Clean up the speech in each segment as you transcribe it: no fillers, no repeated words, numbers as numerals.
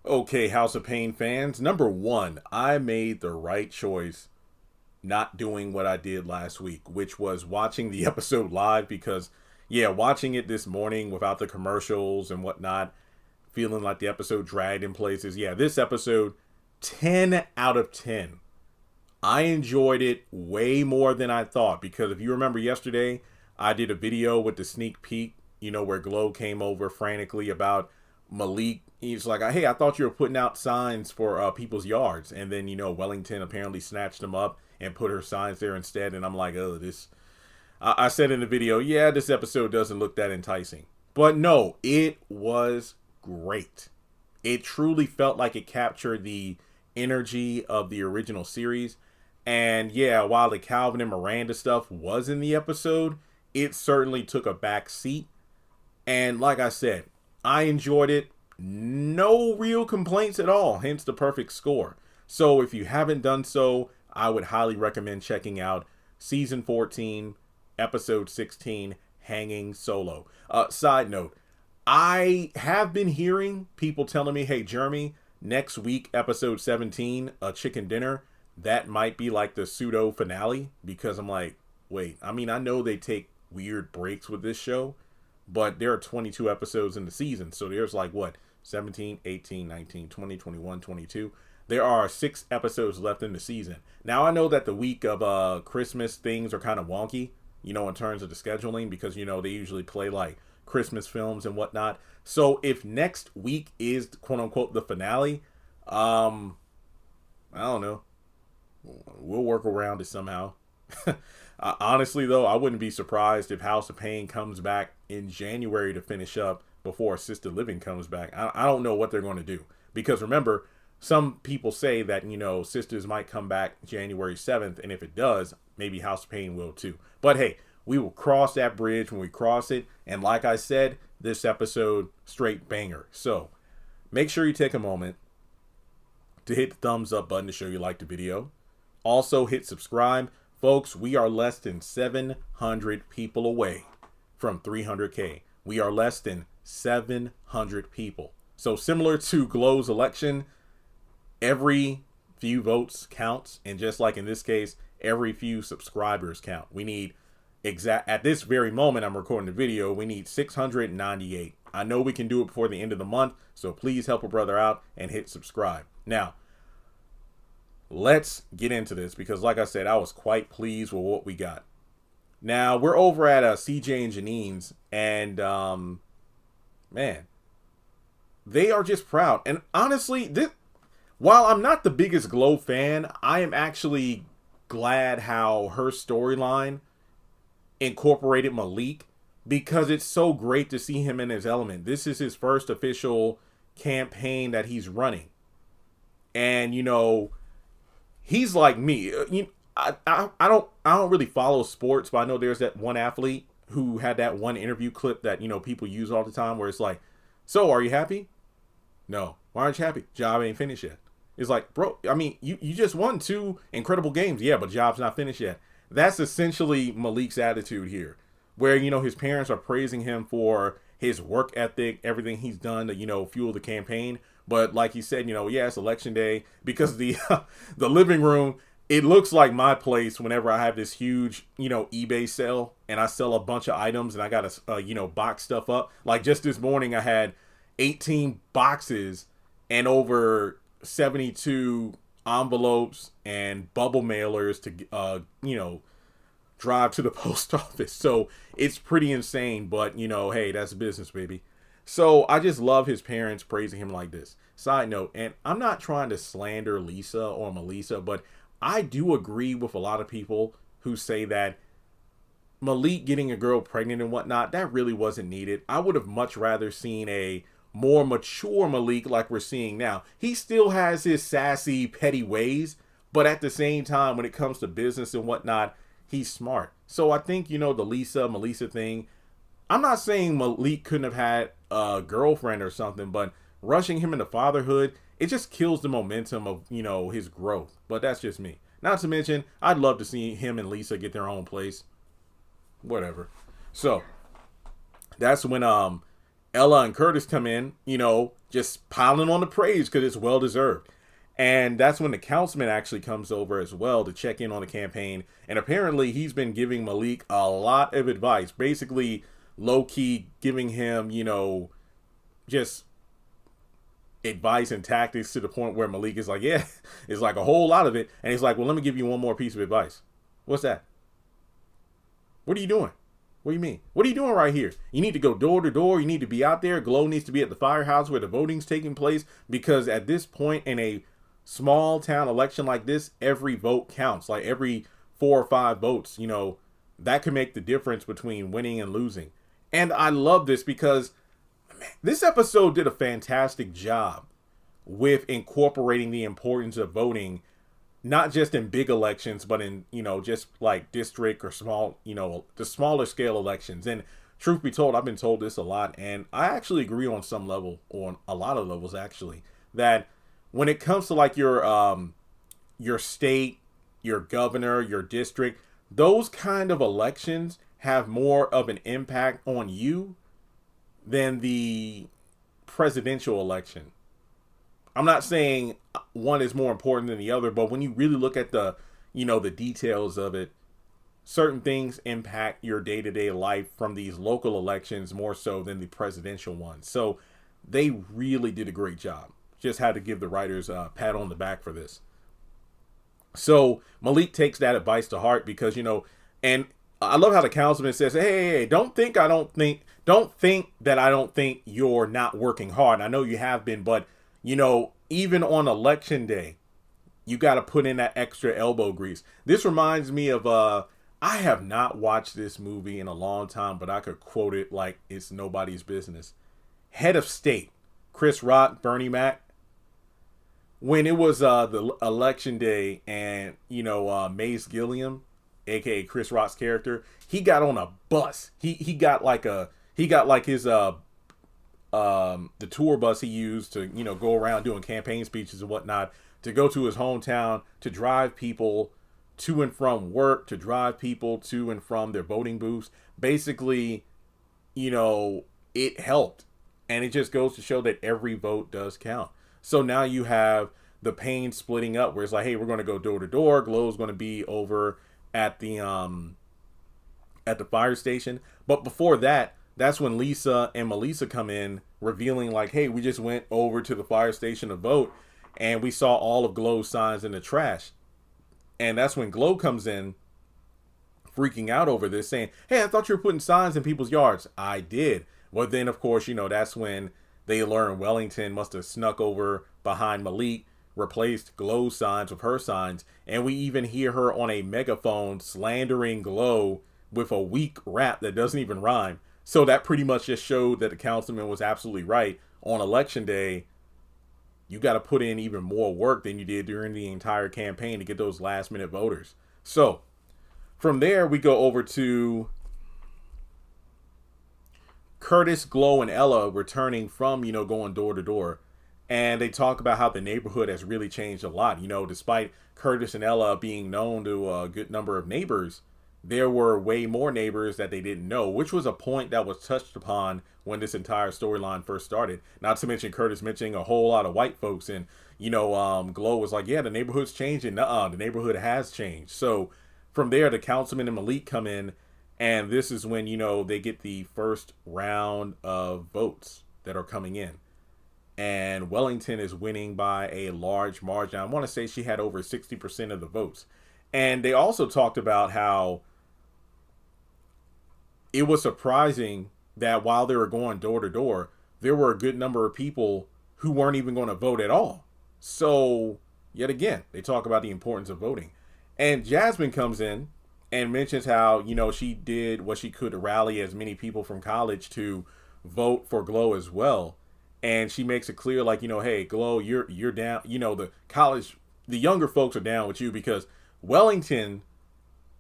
Okay, House of Payne fans. Number one, I made the right choice not doing what I did last week, which was watching the episode live because, yeah, watching it this morning without the commercials and whatnot, feeling like the episode dragged in places. Yeah, this episode, 10 out of 10. I enjoyed it way more than I thought because if you remember yesterday, I did a video with the sneak peek, where Glow came over frantically about Malik. He's like, hey, I thought you were putting out signs for people's yards. And then, Wellington apparently snatched them up and put her signs there instead. And I'm like, oh, this. I said in the video, yeah, this episode doesn't look that enticing. But no, it was great. It truly felt like it captured the energy of the original series. And yeah, while the Calvin and Miranda stuff was in the episode, it certainly took a back seat. And like I said, I enjoyed it. No real complaints at all, hence the perfect score. So if you haven't done so, I would highly recommend checking out Season 14, Episode 16, Hanging Solo. Side note, I have been hearing people telling me, hey, Jeremy, next week, Episode 17, A Chicken Dinner, that might be like the pseudo finale, because I'm like, wait, I know they take weird breaks with this show, but there are 22 episodes in the season, so there's like, what, 17, 18, 19, 20, 21, 22. There are 6 episodes left in the season. Now, I know that the week of Christmas things are kind of wonky, in terms of the scheduling, because, they usually play like Christmas films and whatnot. So if next week is quote unquote the finale, I don't know. We'll work around it somehow. Honestly, though, I wouldn't be surprised if House of Payne comes back in January to finish up before Assisted Living comes back. I don't know what they're going to do. Because remember, some people say that, Sisters might come back January 7th. And if it does, maybe House of Payne will too. But hey, we will cross that bridge when we cross it. And like I said, this episode, straight banger. So make sure you take a moment to hit the thumbs up button to show you like the video. Also hit subscribe. Folks, we are less than 700 people away from 300K. We are less than 700 people. So similar to Glow's election, every few votes counts. And just like in this case, every few subscribers count. We need at this very moment I'm recording the video, we need 698. I know we can do it before the end of the month. So please help a brother out and hit subscribe. Now, let's get into this because, like I said, I was quite pleased with what we got. Now, we're over at CJ and Janine's, and, man, they are just proud. And honestly, while I'm not the biggest Glow fan, I am actually glad how her storyline incorporated Malik because it's so great to see him in his element. This is his first official campaign that he's running. And, he's like me. I don't really follow sports, but I know there's that one athlete who had that one interview clip that, people use all the time where it's like, so are you happy? No. Why aren't you happy? Job ain't finished yet. It's like, bro, you just won 2 incredible games. Yeah, but job's not finished yet. That's essentially Malik's attitude here, where, his parents are praising him for his work ethic, everything he's done to, fuel the campaign. But like he said, yeah, it's election day because the living room, it looks like my place whenever I have this huge, eBay sale and I sell a bunch of items and I got to, box stuff up. Like just this morning, I had 18 boxes and over 72 envelopes and bubble mailers to, drive to the post office. So it's pretty insane, but hey, that's business, baby. So I just love his parents praising him like this. Side note, and I'm not trying to slander Lisa or Melissa, but I do agree with a lot of people who say that Malik getting a girl pregnant and whatnot, that really wasn't needed. I would have much rather seen a more mature Malik like we're seeing now. He still has his sassy, petty ways, but at the same time, when it comes to business and whatnot, he's smart. So I think, the Melissa thing, I'm not saying Malik couldn't have had a girlfriend or something, but rushing him into fatherhood, it just kills the momentum of, his growth. But that's just me. Not to mention, I'd love to see him and Lisa get their own place. Whatever. So, that's when Ella and Curtis come in, just piling on the praise because it's well deserved. And that's when the councilman actually comes over as well to check in on the campaign. And apparently he's been giving Malik a lot of advice, basically low key giving him, just advice and tactics to the point where Malik is like, yeah, it's like a whole lot of it. And he's like, well, let me give you one more piece of advice. What's that? What are you doing? What do you mean? What are you doing right here? You need to go door to door. You need to be out there. Glow needs to be at the firehouse where the voting's taking place, because at this point in a small town election like this, every vote counts. Like every 4 or 5 votes, that can make the difference between winning and losing. And I love this because this episode did a fantastic job with incorporating the importance of voting, not just in big elections, but in, just like district or small, the smaller scale elections. And truth be told, I've been told this a lot, and I actually agree on some level, on a lot of levels actually, that when it comes to like your state, your governor, your district, those kind of elections have more of an impact on you than the presidential election. I'm not saying one is more important than the other, but when you really look at the details of it, certain things impact your day-to-day life from these local elections more so than the presidential ones. So they really did a great job. Just had to give the writers a pat on the back for this. So Malik takes that advice to heart because, and I love how the councilman says, hey, don't think that I don't think you're not working hard. I know you have been, but even on election day, you got to put in that extra elbow grease. This reminds me of, I have not watched this movie in a long time, but I could quote it like it's nobody's business. Head of State, Chris Rock, Bernie Mac. When it was the election day and, Mace Gilliam, aka Chris Rock's character, he got on a bus. He got his the tour bus he used to, go around doing campaign speeches and whatnot, to go to his hometown, to drive people to and from work, to drive people to and from their voting booths. Basically, it helped. And it just goes to show that every vote does count. So now you have the Payne splitting up, where it's like, hey, we're going to go door to door. Glow's going to be over at the fire station. But before that, that's when Lisa and Melissa come in, revealing like, hey, we just went over to the fire station to vote, and we saw all of Glow's signs in the trash. And that's when Glow comes in, freaking out over this, saying, hey, I thought you were putting signs in people's yards. I did. Well, then, of course, that's when they learn Wellington must have snuck over behind Malik, replaced Glow's signs with her signs, and we even hear her on a megaphone slandering Glow with a weak rap that doesn't even rhyme. So that pretty much just showed that the councilman was absolutely right. On election day, you got to put in even more work than you did during the entire campaign to get those last minute voters. So from there, we go over to Curtis, Glow, and Ella returning from, going door to door. And they talk about how the neighborhood has really changed a lot. Despite Curtis and Ella being known to a good number of neighbors, there were way more neighbors that they didn't know, which was a point that was touched upon when this entire storyline first started. Not to mention Curtis mentioning a whole lot of white folks, and Glow was like, yeah, the neighborhood's changing. The neighborhood has changed. So from there, the councilman and Malik come in, and this is when they get the first round of votes that are coming in, and Wellington is winning by a large margin. I want to say she had over 60% of the votes. And they also talked about how it was surprising that while they were going door to door, there were a good number of people who weren't even going to vote at all. So, yet again, they talk about the importance of voting. And Jasmine comes in and mentions how, she did what she could to rally as many people from college to vote for Glow as well. And she makes it clear, like, hey, Glow, you're down. The younger folks are down with you because Wellington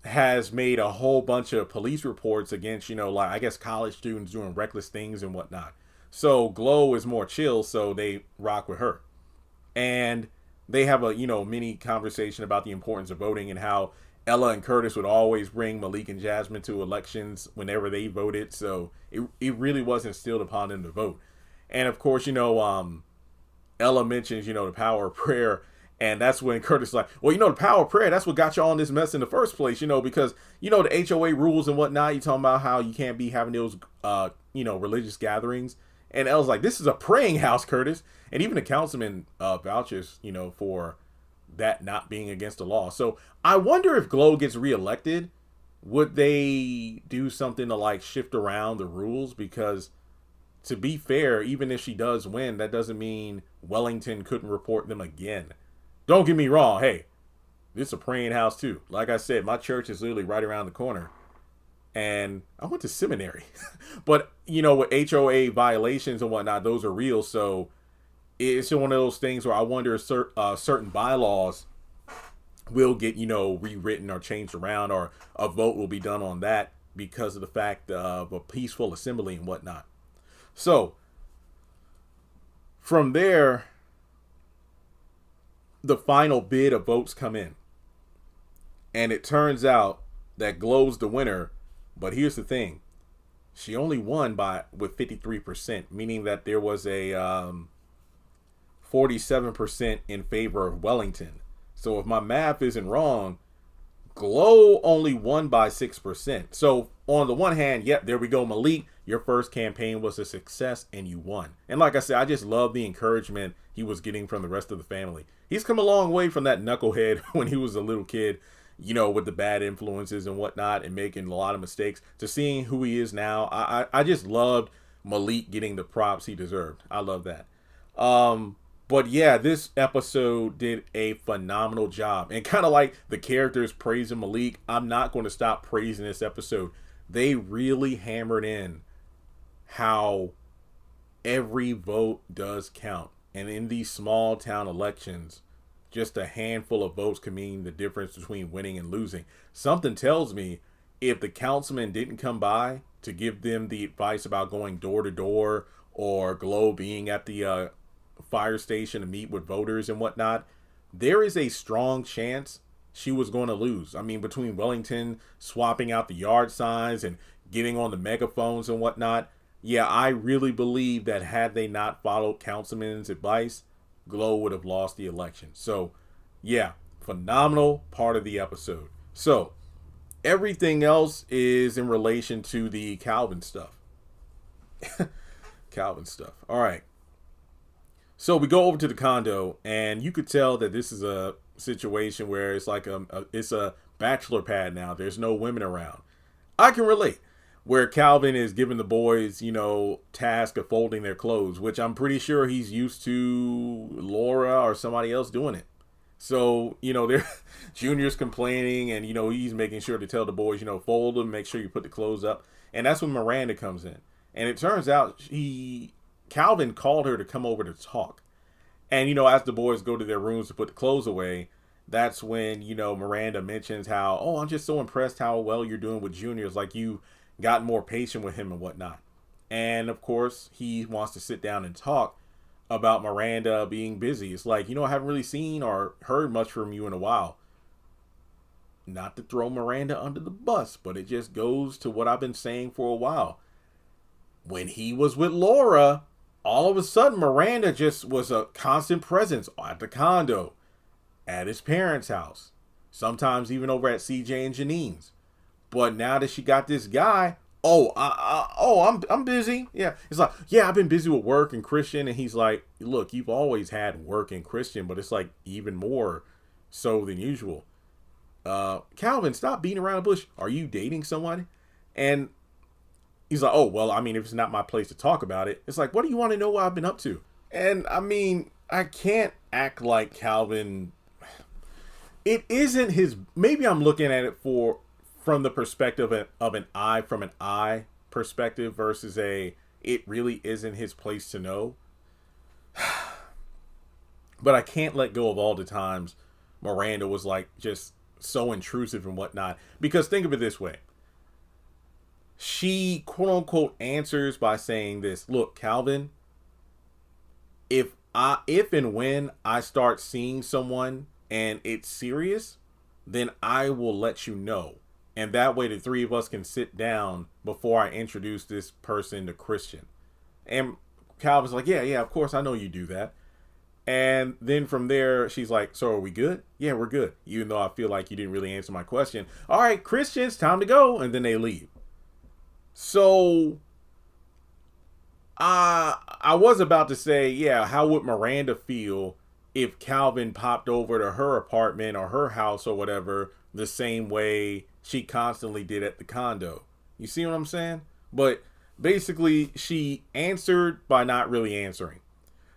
has made a whole bunch of police reports against, I guess college students doing reckless things and whatnot. So Glow is more chill, so they rock with her. And they have a, mini conversation about the importance of voting and how Ella and Curtis would always bring Malik and Jasmine to elections whenever they voted. So it really was instilled upon them to vote. And of course, Ella mentions, the power of prayer. And that's when Curtis is like, well, the power of prayer, that's what got y'all in this mess in the first place, because, the HOA rules and whatnot, you talking about how you can't be having those, religious gatherings. And Ella's like, this is a praying house, Curtis. And even the councilman vouches, for that not being against the law. So I wonder if Glow gets reelected, would they do something to like shift around the rules? Because to be fair, even if she does win, that doesn't mean Wellington couldn't report them again. Don't get me wrong. Hey, this is a praying house too. Like I said, my church is literally right around the corner. And I went to seminary. But, with HOA violations and whatnot, those are real. So it's one of those things where I wonder if certain bylaws will get, rewritten or changed around, or a vote will be done on that because of the fact of a peaceful assembly and whatnot. So from there, the final bid of votes come in. And it turns out that Glow's the winner. But here's the thing. She only won with 53%, meaning that there was a 47% in favor of Wellington. So if my math isn't wrong, Glow only won by 6%. So on the one hand, yep, there we go, Malik. Your first campaign was a success and you won. And like I said, I just love the encouragement he was getting from the rest of the family. He's come a long way from that knucklehead when he was a little kid, with the bad influences and whatnot and making a lot of mistakes, to seeing who he is now. I just loved Malik getting the props he deserved. I love that. But yeah, this episode did a phenomenal job. And kind of like the characters praising Malik, I'm not going to stop praising this episode. They really hammered in how every vote does count. And in these small town elections, just a handful of votes can mean the difference between winning and losing. Something tells me if the councilman didn't come by to give them the advice about going door to door, or Glow being at the fire station to meet with voters and whatnot, there is a strong chance she was going to lose. I mean, between Wellington swapping out the yard signs and getting on the megaphones and whatnot, yeah, I really believe that had they not followed councilman's advice, Glow would have lost the election. So, yeah, phenomenal part of the episode. So, everything else is in relation to the Calvin stuff. Calvin stuff. All right. So, we go over to the condo, and you could tell that this is a situation where it's like it's a bachelor pad now. There's no women around. I can relate. Where Calvin is giving the boys, task of folding their clothes, which I'm pretty sure he's used to Laura or somebody else doing it. So, they're Junior's complaining, and, he's making sure to tell the boys, fold them, make sure you put the clothes up. And that's when Miranda comes in. And it turns out Calvin called her to come over to talk. And, as the boys go to their rooms to put the clothes away, that's when, Miranda mentions how, oh, I'm just so impressed how well you're doing with Junior. It's like you got more patient with him and whatnot. And of course, he wants to sit down and talk about Miranda being busy. It's like, I haven't really seen or heard much from you in a while. Not to throw Miranda under the bus, but it just goes to what I've been saying for a while. When he was with Laura, all of a sudden, Miranda just was a constant presence at the condo, at his parents' house, sometimes even over at CJ and Janine's. But now that she got this guy, I'm busy. Yeah, it's like, yeah, I've been busy with work and Christian. And he's like, look, you've always had work and Christian, but it's like even more so than usual. Calvin, stop beating around the bush. Are you dating someone? And he's like, oh, well, I mean, if it's not my place to talk about it, it's like, what do you want to know what I've been up to? And I mean, I can't act like Calvin. It isn't his. Maybe I'm looking at it from the perspective of an eye perspective versus it really isn't his place to know. But I can't let go of all the times Miranda was like just so intrusive and whatnot. Because think of it this way. She quote unquote answers by saying this, look, Calvin, if and when I start seeing someone and it's serious, then I will let you know. And that way the three of us can sit down before I introduce this person to Christian. And Calvin's like, yeah, of course, I know you do that. And then from there, she's like, so are we good? Yeah, we're good. Even though I feel like you didn't really answer my question. All right, Christians, time to go. And then they leave. So I was about to say, yeah, how would Miranda feel if Calvin popped over to her apartment or her house or whatever the same way she constantly did at the condo? You see what I'm saying? But basically, she answered by not really answering.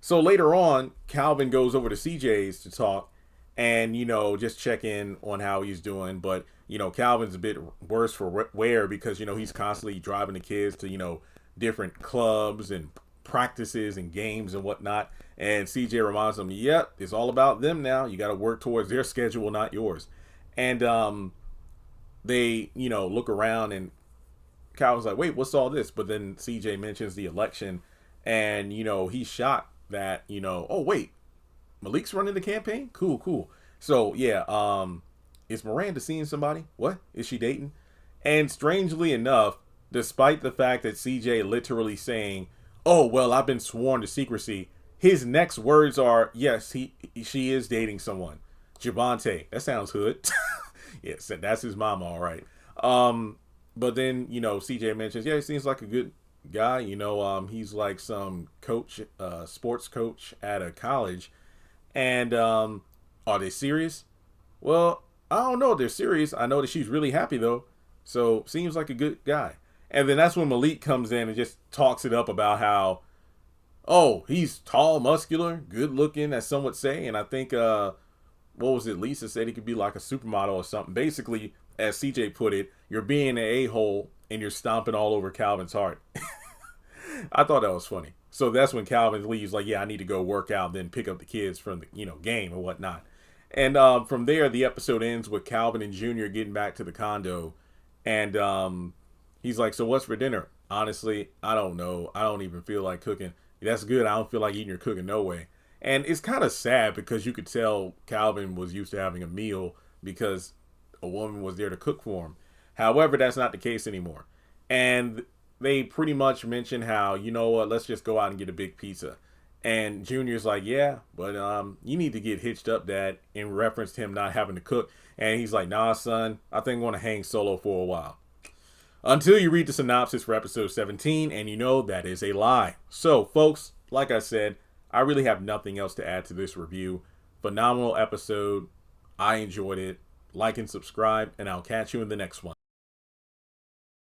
So later on, Calvin goes over to CJ's to talk and, just check in on how he's doing. But, Calvin's a bit worse for wear because, he's constantly driving the kids to, different clubs and practices and games and whatnot. And CJ reminds him, yep, it's all about them now. You got to work towards their schedule, not yours. And they, look around and Calvin's like, wait, what's all this? But then CJ mentions the election and, he's shocked that, oh, wait, Malik's running the campaign? Cool. So, yeah, is Miranda seeing somebody? What? Is she dating? And strangely enough, despite the fact that CJ literally saying, oh, well, I've been sworn to secrecy, his next words are, yes, she is dating someone. Javante. That sounds hood. Yes, that's his mama, all right. But then, CJ mentions, yeah, he seems like a good guy. He's like some coach, sports coach at a college. And are they serious? Well, I don't know if they're serious. I know that she's really happy, though. So, seems like a good guy. And then that's when Malik comes in and just talks it up about how, oh, he's tall, muscular, good looking, as some would say. And I think, what was it? Lisa said he could be like a supermodel or something. Basically, as CJ put it, you're being an a-hole and you're stomping all over Calvin's heart. I thought that was funny. So that's when Calvin leaves, like, yeah, I need to go work out, then pick up the kids from the, game or whatnot. And from there, the episode ends with Calvin and Junior getting back to the condo. And he's like, so what's for dinner? Honestly, I don't know. I don't even feel like cooking. That's good. I don't feel like eating or cooking, no way. And it's kind of sad because you could tell Calvin was used to having a meal because a woman was there to cook for him. However, that's not the case anymore. And they pretty much mention how, you know what, let's just go out and get a big pizza. And Junior's like, yeah, but you need to get hitched up, Dad, in reference to him not having to cook. And he's like, nah, son, I think I'm going to hang solo for a while. Until you read the synopsis for episode 17, and you know that is a lie. So, folks, like I said, I really have nothing else to add to this review. Phenomenal episode. I enjoyed it. Like and subscribe, and I'll catch you in the next one.